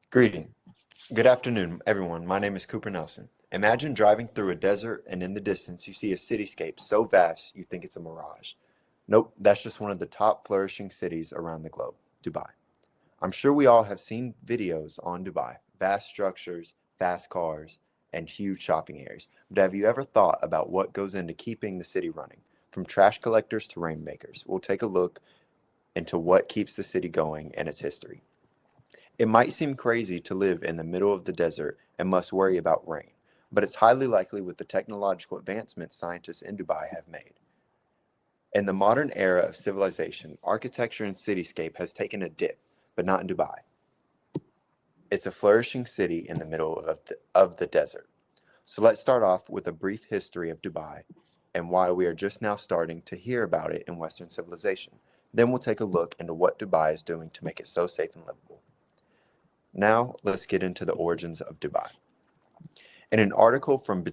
Greeting. Good afternoon, everyone. My name is Cooper Nelson. Imagine driving through a desert and in the distance you see a cityscape so vast you think it's a mirage. Nope, that's just one of the top flourishing cities around the globe, Dubai. I'm sure we all have seen videos on Dubai, vast structures, fast cars, and huge shopping areas. But have you ever thought about what goes into keeping the city running? From trash collectors to rainmakers, we'll take a look into what keeps the city going and its history. It might seem crazy to live in the middle of the desert and must worry about rain, but it's highly likely with the technological advancements scientists in Dubai have made. In the modern era of civilization, architecture and cityscape has taken a dip, but not in Dubai. It's a flourishing city in the middle of the desert. So let's start off with a brief history of Dubai and why we are just now starting to hear about it in Western civilization. Then we'll take a look into what Dubai is doing to make it so safe and livable. Now, let's get into the origins of Dubai. In an article from in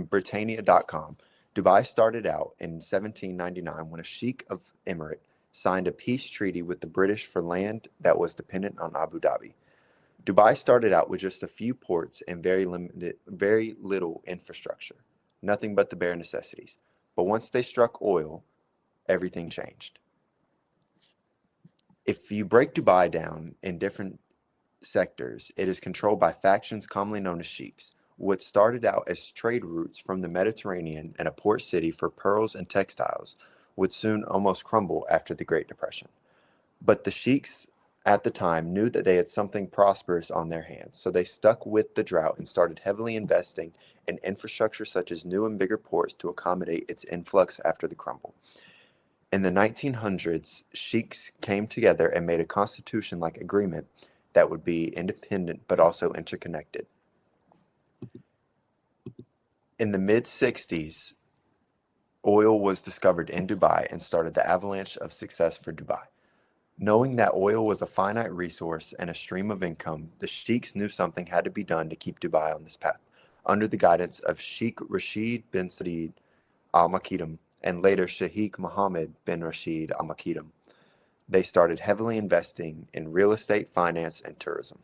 Britannia.com, Dubai started out in 1799 when a sheikh of emirate signed a peace treaty with the British for land that was dependent on Abu Dhabi. Dubai started out with just a few ports and very little infrastructure, nothing but the bare necessities. But once they struck oil, everything changed. If you break Dubai down in different sectors, it is controlled by factions commonly known as sheiks. What started out as trade routes from the Mediterranean and a port city for pearls and textiles would soon almost crumble after the Great Depression. But the sheiks at the time knew that they had something prosperous on their hands, so they stuck with the drought and started heavily investing in infrastructure such as new and bigger ports to accommodate its influx after the crumble. In the 1900s, sheiks came together and made a constitution-like agreement that would be independent but also interconnected. In the mid-60s, oil was discovered in Dubai and started the avalanche of success for Dubai. Knowing that oil was a finite resource and a stream of income, the sheiks knew something had to be done to keep Dubai on this path. Under the guidance of Sheikh Rashid bin Saeed Al Maktoum and later Sheikh Mohammed bin Rashid Al Maktoum, they started heavily investing in real estate, finance, and tourism.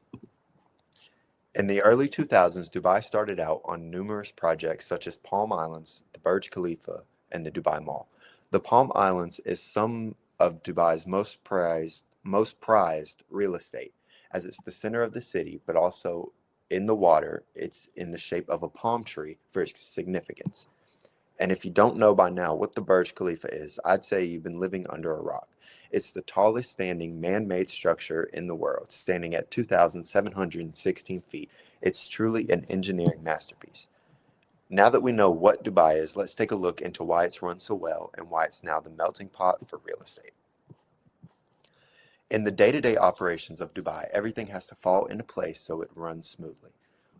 In the early 2000s, Dubai started out on numerous projects such as Palm Islands, the Burj Khalifa, and the Dubai Mall. The Palm Islands is some of Dubai's most prized real estate, as it's the center of the city, but also in the water, it's in the shape of a palm tree for its significance. And if you don't know by now what the Burj Khalifa is, I'd say you've been living under a rock. It's the tallest standing man-made structure in the world, standing at 2,716 feet. It's truly an engineering masterpiece. Now that we know what Dubai is, let's take a look into why it's run so well and why it's now the melting pot for real estate. In the day-to-day operations of Dubai, everything has to fall into place so it runs smoothly.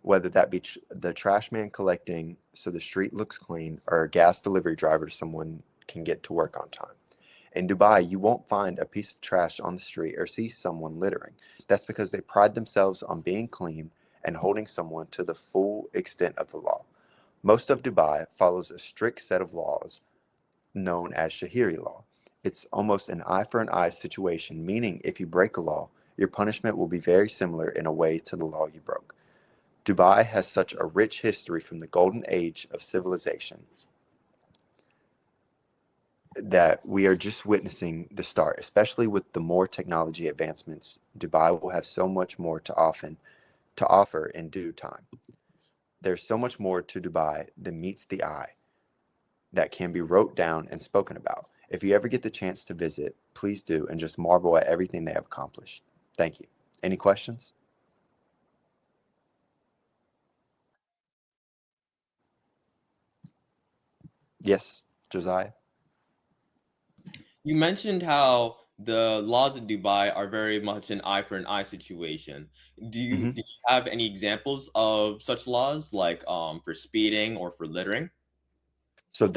Whether that be the trash man collecting so the street looks clean, or a gas delivery driver so someone can get to work on time. In Dubai, you won't find a piece of trash on the street or see someone littering. That's because they pride themselves on being clean and holding someone to the full extent of the law. Most of Dubai follows a strict set of laws known as Shahiri law. It's almost an eye for an eye situation, meaning if you break a law, your punishment will be very similar in a way to the law you broke. Dubai has such a rich history from the golden age of civilization that we are just witnessing the start, especially with the more technology advancements. Dubai will have so much more to offer in due time. There's so much more to Dubai than meets the eye that can be wrote down and spoken about. If you ever get the chance to visit, please do and just marvel at everything they have accomplished. Thank you. Any questions? Yes, Josiah? You mentioned how the laws in Dubai are very much an eye for an eye situation. Do you have any examples of such laws, like for speeding or for littering? So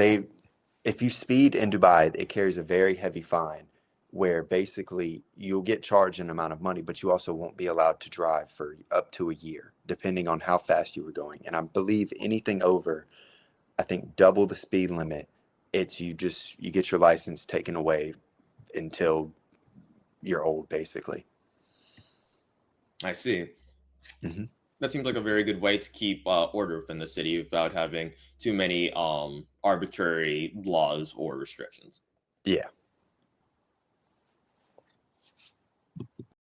if you speed in Dubai, it carries a very heavy fine where basically you'll get charged an amount of money, but you also won't be allowed to drive for up to a year, depending on how fast you were going. And I believe anything over, I think double the speed limit, it's you get your license taken away until you're old, basically. I see. Hmm. That seems like a very good way to keep order within the city without having too many arbitrary laws or restrictions. Yeah.